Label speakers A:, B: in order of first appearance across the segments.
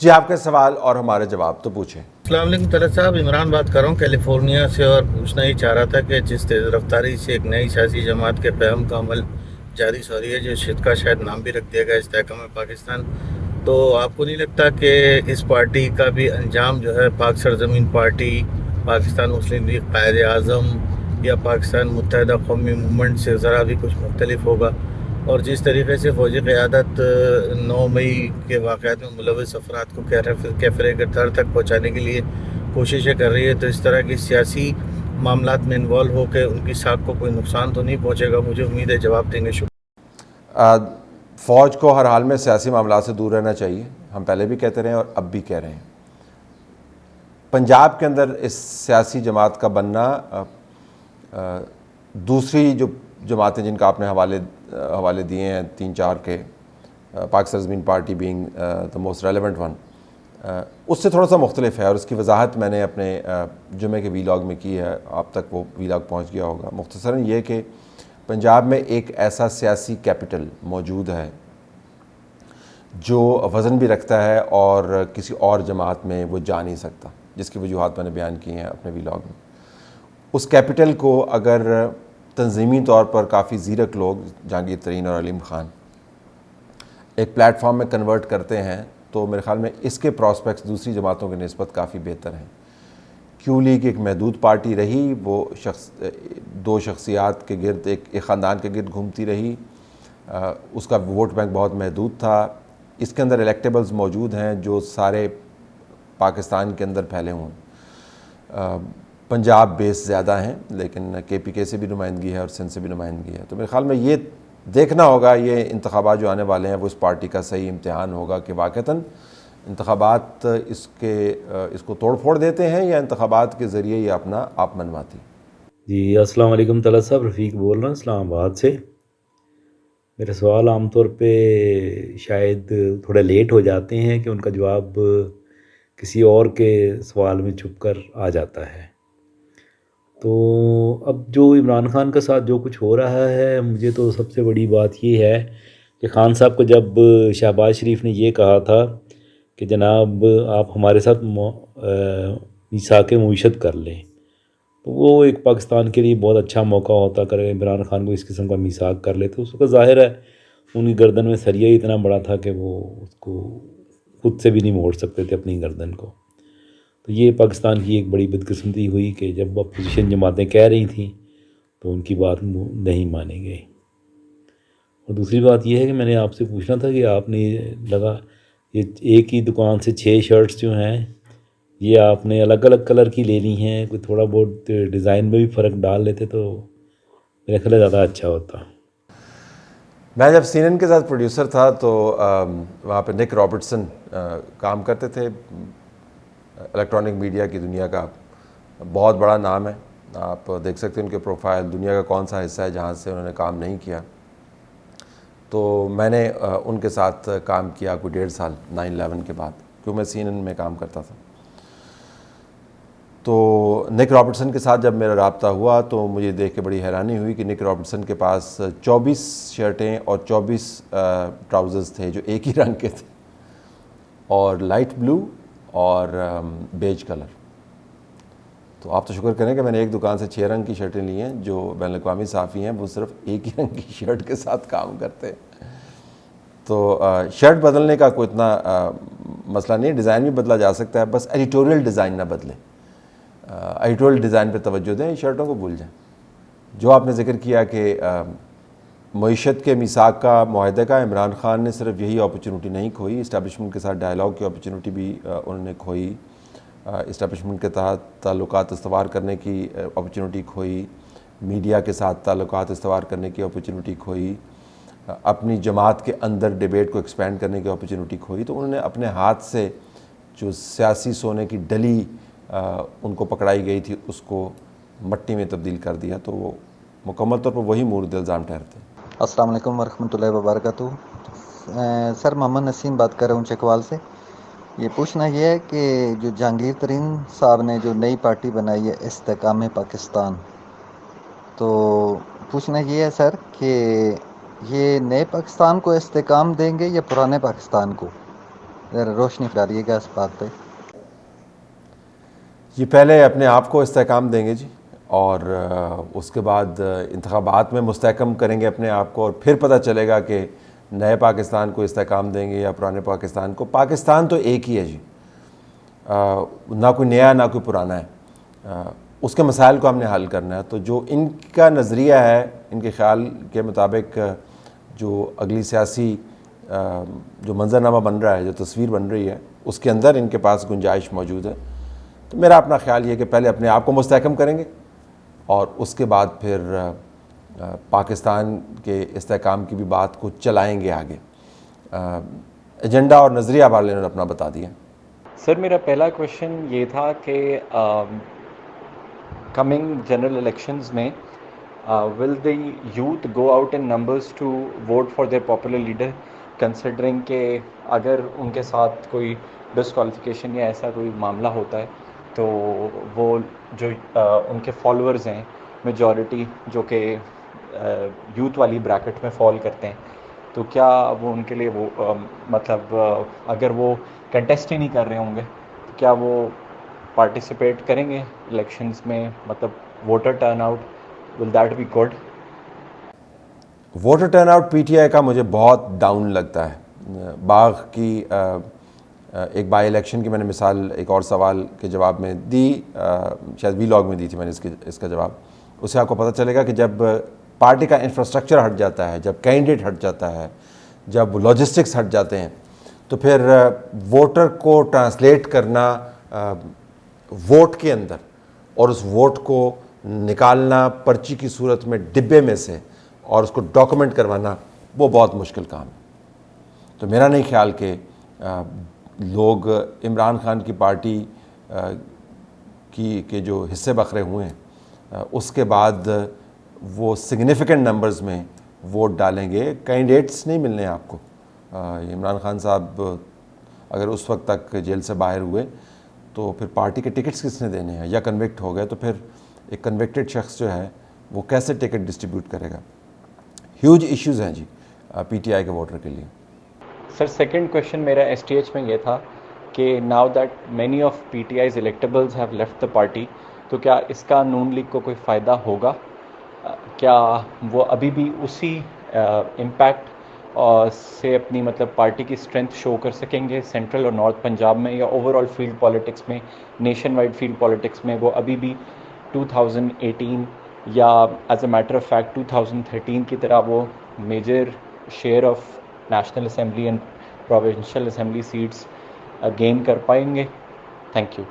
A: جی آپ کے سوال اور ہمارے جواب تو پوچھیں۔
B: السلام علیکم طلعت صاحب، عمران بات کر رہا ہوں کیلیفورنیا سے، اور پوچھنا ہی چاہ رہا تھا کہ جس تیز رفتاری سے ایک نئی سیاسی جماعت کے قیام کا عمل جاری ہو رہی ہے، جو کا شاید نام بھی رکھ دیا گیا استحکام پاکستان، تو آپ کو نہیں لگتا کہ اس پارٹی کا بھی انجام جو ہے پاک سرزمین پارٹی، پاکستان مسلم لیگ قائد اعظم یا پاکستان متحدہ قومی موومنٹ سے ذرا بھی کچھ مختلف ہوگا؟ اور جس طریقے سے فوجی قیادت 9 مئی کے واقعات میں ملوث افراد کو کیفر گرفتار تک پہنچانے کے لیے کوششیں کر رہی ہے، تو اس طرح کی سیاسی معاملات میں انوالو ہو کے ان کی ساکھ کو کوئی نقصان تو نہیں پہنچے گا؟ مجھے امید ہے جواب دیں گے.
A: فوج کو ہر حال میں سیاسی معاملات سے دور رہنا چاہیے، ہم پہلے بھی کہتے رہے ہیں اور اب بھی کہہ رہے ہیں۔ پنجاب کے اندر اس سیاسی جماعت کا بننا دوسری جو جماعتیں جن کا آپ نے حوالے دیے ہیں 3-4 کے، Pak Sarzameen Party being the most relevant one, اس سے تھوڑا سا مختلف ہے، اور اس کی وضاحت میں نے اپنے جمعے کے ویلاگ میں کی ہے، آپ تک وہ ویلاگ پہنچ گیا ہوگا۔ مختصراً یہ کہ پنجاب میں ایک ایسا سیاسی کیپٹل موجود ہے جو وزن بھی رکھتا ہے اور کسی اور جماعت میں وہ جا نہیں سکتا، جس کی وجوہات میں نے بیان کی ہیں اپنے ویلاگ میں۔ اس کیپٹل کو اگر تنظیمی طور پر کافی زیرک لوگ، جہانگیر ترین اور علیم خان، ایک پلیٹ فارم میں کنورٹ کرتے ہیں تو میرے خیال میں اس کے پراسپیکٹس دوسری جماعتوں کی نسبت کافی بہتر ہیں۔ کیو لیگ ایک محدود پارٹی رہی، وہ دو شخصیات کے گرد، ایک خاندان کے گرد گھومتی رہی، اس کا ووٹ بینک بہت محدود تھا۔ اس کے اندر الیکٹیبلز موجود ہیں جو سارے پاکستان کے اندر پھیلے ہوں، پنجاب بیس زیادہ ہیں، لیکن کے پی کے سے بھی نمائندگی ہے اور سندھ سے بھی نمائندگی ہے۔ تو میرے خیال میں یہ دیکھنا ہوگا، یہ انتخابات جو آنے والے ہیں وہ اس پارٹی کا صحیح امتحان ہوگا کہ واقعتاً انتخابات اس کو توڑ پھوڑ دیتے ہیں یا انتخابات کے ذریعے یہ اپنا آپ منواتی۔
C: جی السلام علیکم طلعت صاحب، رفیق بول رہا ہوں اسلام آباد سے۔ میرے سوال عام طور پہ شاید تھوڑا لیٹ ہو جاتے ہیں کہ ان کا جواب کسی اور کے سوال میں چھپ کر آ جاتا ہے۔ تو اب جو عمران خان کے ساتھ جو کچھ ہو رہا ہے، مجھے تو سب سے بڑی بات یہ ہے کہ خان صاحب کو جب شہباز شریف نے یہ کہا تھا کہ جناب آپ ہمارے ساتھ میثاق معیشت کر لیں، تو وہ ایک پاکستان کے لیے بہت اچھا موقع ہوتا اگر عمران خان کو اس قسم کا میثاق کر لے، تو اس کا ظاہر ہے ان کی گردن میں سریا ہی اتنا بڑا تھا کہ وہ اس کو خود سے بھی نہیں موڑ سکتے تھے اپنی گردن کو۔ تو یہ پاکستان کی ایک بڑی بدقسمتی ہوئی کہ جب اپوزیشن جماعتیں کہہ رہی تھیں تو ان کی بات نہیں مانی گئی۔ اور دوسری بات یہ ہے کہ میں نے آپ سے پوچھنا تھا کہ آپ نے یہ ایک ہی دکان سے 6 شرٹس جو ہیں یہ آپ نے الگ الگ کلر کی لے لی ہیں، کوئی تھوڑا بہت ڈیزائن میں بھی فرق ڈال لیتے تو میرا خیال ہے زیادہ اچھا ہوتا۔
A: میں جب سی این این کے ساتھ پروڈیوسر تھا تو وہاں پہ نک رابرٹسن کام کرتے تھے، الیکٹرانک میڈیا کی دنیا کا بہت بڑا نام ہے، آپ دیکھ سکتے ہیں ان کے پروفائل، دنیا کا کون سا حصہ ہے جہاں سے انہوں نے کام نہیں کیا۔ تو میں نے ان کے ساتھ کام کیا کوئی 1.5 سال 9/11 کے بعد، کیوں میں سی این این میں کام کرتا تھا۔ تو نک رابرٹسن کے ساتھ جب میرا رابطہ ہوا تو مجھے دیکھ کے بڑی حیرانی ہوئی کہ نک رابرٹسن کے پاس 24 شرٹیں اور 24 ٹراؤزرز تھے جو ایک ہی رنگ کے تھے، اور لائٹ بلو اور بیج کلر۔ تو آپ تو شکر کریں کہ میں نے ایک دکان سے 6 رنگ کی شرٹیں لی ہیں، جو بین الاقوامی صحافی ہیں وہ صرف ایک ہی رنگ کی شرٹ کے ساتھ کام کرتے ہیں۔ تو شرٹ بدلنے کا کوئی اتنا مسئلہ نہیں، ڈیزائن بھی بدلا جا سکتا ہے، بس ایڈیٹوریل ڈیزائن نہ بدلے، ایڈیٹوریل ڈیزائن پہ توجہ دیں، شرٹوں کو بھول جائیں۔ جو آپ نے ذکر کیا کہ معیشت کے میثاق کا معاہدے کا، عمران خان نے صرف یہی اپرچونٹی نہیں کھوئی، اسٹیبلشمنٹ کے ساتھ ڈائلاگ کی اپرچونٹی بھی انہوں نے کھوئی، اسٹیبلشمنٹ کے تحت تعلقات استوار کرنے کی اپرچونٹی کھوئی، میڈیا کے ساتھ تعلقات استوار کرنے کی اپرچونٹی کھوئی، اپنی جماعت کے اندر ڈیبیٹ کو ایکسپینڈ کرنے کی اپرچونٹی کھوئی۔ تو انہوں نے اپنے ہاتھ سے جو سیاسی سونے کی ڈلی ان کو پکڑائی گئی تھی اس کو مٹی میں تبدیل کر دیا، تو وہ مکمل طور پر وہی مورد الزام ٹھہرتے ہیں۔
D: السلام علیکم ورحمۃ اللہ وبرکاتہ۔ سر محمد نسیم بات کر رہا ہوں چکوال سے۔ یہ پوچھنا یہ ہے کہ جو جہانگیر ترین صاحب نے جو نئی پارٹی بنائی ہے استحکام پاکستان، تو پوچھنا یہ ہے سر کہ یہ نئے پاکستان کو استحکام دیں گے یا پرانے پاکستان کو؟ ذرا روشنی ڈالیے گا اس بات پہ.
A: یہ پہلے اپنے آپ کو استحکام دیں گے جی، اور اس کے بعد انتخابات میں مستحکم کریں گے اپنے آپ کو، اور پھر پتہ چلے گا کہ نئے پاکستان کو استحکام دیں گے یا پرانے پاکستان کو. پاکستان تو ایک ہی ہے جی، نہ کوئی نیا نہ کوئی پرانا ہے. اس کے مسائل کو ہم نے حل کرنا ہے. تو جو ان کا نظریہ ہے، ان کے خیال کے مطابق جو اگلی سیاسی جو منظرنامہ بن رہا ہے، جو تصویر بن رہی ہے، اس کے اندر ان کے پاس گنجائش موجود ہے. تو میرا اپنا خیال یہ کہ پہلے اپنے آپ کو مستحکم کریں گے اور اس کے بعد پھر پاکستان کے استحکام کی بھی بات کو چلائیں گے آگے. ایجنڈا اور نظریہ والے نے اپنا بتا دیا.
E: سر میرا پہلا کویشچن یہ تھا کہ کمنگ جنرل الیکشنز میں will the youth go out in numbers to vote for their popular leader, considering کہ اگر ان کے ساتھ کوئی ڈسکوالیفیکیشن یا ایسا کوئی معاملہ ہوتا ہے تو وہ جو ان کے فالوورز ہیں میجورٹی جو کہ یوتھ والی بریکٹ میں فال کرتے ہیں، تو کیا وہ ان کے لیے وہ مطلب اگر وہ کنٹیسٹ ہی نہیں کر رہے ہوں گے تو کیا وہ پارٹیسپیٹ کریں گے الیکشنز میں؟ مطلب voter turnout will that be good?
A: Voter turnout P T I کا مجھے بہت ڈاؤن لگتا ہے. باغ کی ایک بائی الیکشن کی میں نے مثال ایک اور سوال کے جواب میں دی، شاید وی لاگ میں دی تھی میں نے اس کا جواب. اس سے آپ کو پتہ چلے گا کہ جب پارٹی کا انفراسٹرکچر ہٹ جاتا ہے، جب کینڈیڈیٹ ہٹ جاتا ہے، جب لاجسٹکس ہٹ جاتے ہیں، تو پھر ووٹر کو ٹرانسلیٹ کرنا ووٹ کے اندر اور اس ووٹ کو نکالنا پرچی کی صورت میں ڈبے میں سے اور اس کو ڈاکومنٹ کروانا، وہ بہت مشکل کام ہے. تو میرا نہیں خیال کہ لوگ عمران خان کی پارٹی کے جو حصے بکھرے ہوئے ہیں اس کے بعد وہ سگنیفیکنٹ نمبرز میں ووٹ ڈالیں گے. کینڈیڈیٹس نہیں ملنے آپ کو. عمران خان صاحب اگر اس وقت تک جیل سے باہر ہوئے تو پھر پارٹی کے ٹکٹس کس نے دینے ہیں، یا کنوکٹ ہو گئے تو پھر ایک کنوکٹڈ شخص جو ہے وہ کیسے ٹکٹ ڈسٹریبیوٹ کرے گا. ہیوج ایشوز ہیں جی پی ٹی آئی کے ووٹر کے لیے.
E: سر سیکنڈ کویشچن میرا ایس ٹی ایچ میں یہ تھا کہ now that many of P T I's electables have left the party, تو کیا اس کا نون لیگ کو کوئی فائدہ ہوگا؟ کیا وہ ابھی بھی اسی امپیکٹ سے اپنی مطلب پارٹی کی اسٹرینتھ شو کر سکیں گے سینٹرل اور نارتھ پنجاب میں، یا اوور آل فیلڈ پالیٹکس میں، نیشن وائڈ فیلڈ پالیٹکس میں وہ ابھی بھی 2018 یا as a matter of fact 2013 کی طرح وہ major share of national assembly and provincial assembly seats gain کر پائیں گے؟ Thank you.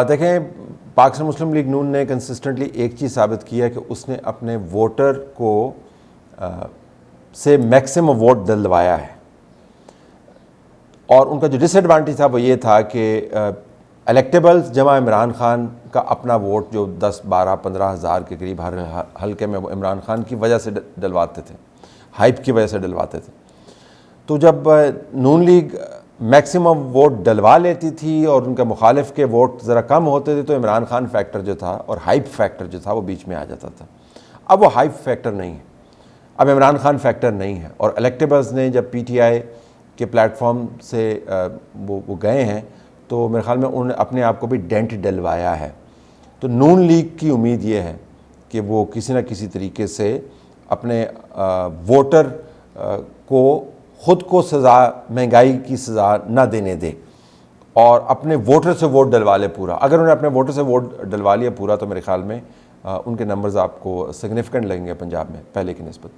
A: دیکھیں، پاکستان مسلم لیگ نون نے کنسسٹنٹلی ایک چیز ثابت کی ہے کہ اس نے اپنے ووٹر کو سے میکسیمم ووٹ دلوایا ہے. اور ان کا جو ڈس ایڈوانٹیج تھا وہ یہ تھا کہ الیکٹیبلز جمع عمران خان کا اپنا ووٹ جو 10 12 15 ہزار کے قریب ہر حلقے میں وہ عمران خان کی وجہ سے ڈلواتے تھے، ہائپ کی وجہ سے ڈلواتے تھے. تو جب نون لیگ میکسیمم ووٹ ڈلوا لیتی تھی اور ان کے مخالف کے ووٹ ذرا کم ہوتے تھے تو عمران خان فیکٹر جو تھا اور ہائپ فیکٹر جو تھا وہ بیچ میں آ جاتا تھا. اب وہ ہائپ فیکٹر نہیں ہے، اب عمران خان فیکٹر نہیں ہے. اور الیکٹیبلز نے جب پی ٹی آئی کے پلیٹ فارم سے وہ گئے ہیں تو میرے خیال میں انہوں نے اپنے آپ کو بھی ڈینٹ ڈلوایا ہے. تو نون لیگ کی امید یہ ہے کہ وہ کسی نہ کسی طریقے سے اپنے ووٹر کو خود کو سزا، مہنگائی کی سزا نہ دینے دے اور اپنے ووٹر سے ووٹ ڈلوا لے پورا. اگر انہوں نے اپنے ووٹر سے ووٹ ڈلوا لیا پورا تو میرے خیال میں ان کے نمبرز آپ کو سگنیفیکنٹ لگیں گے پنجاب میں پہلے کی نسبت.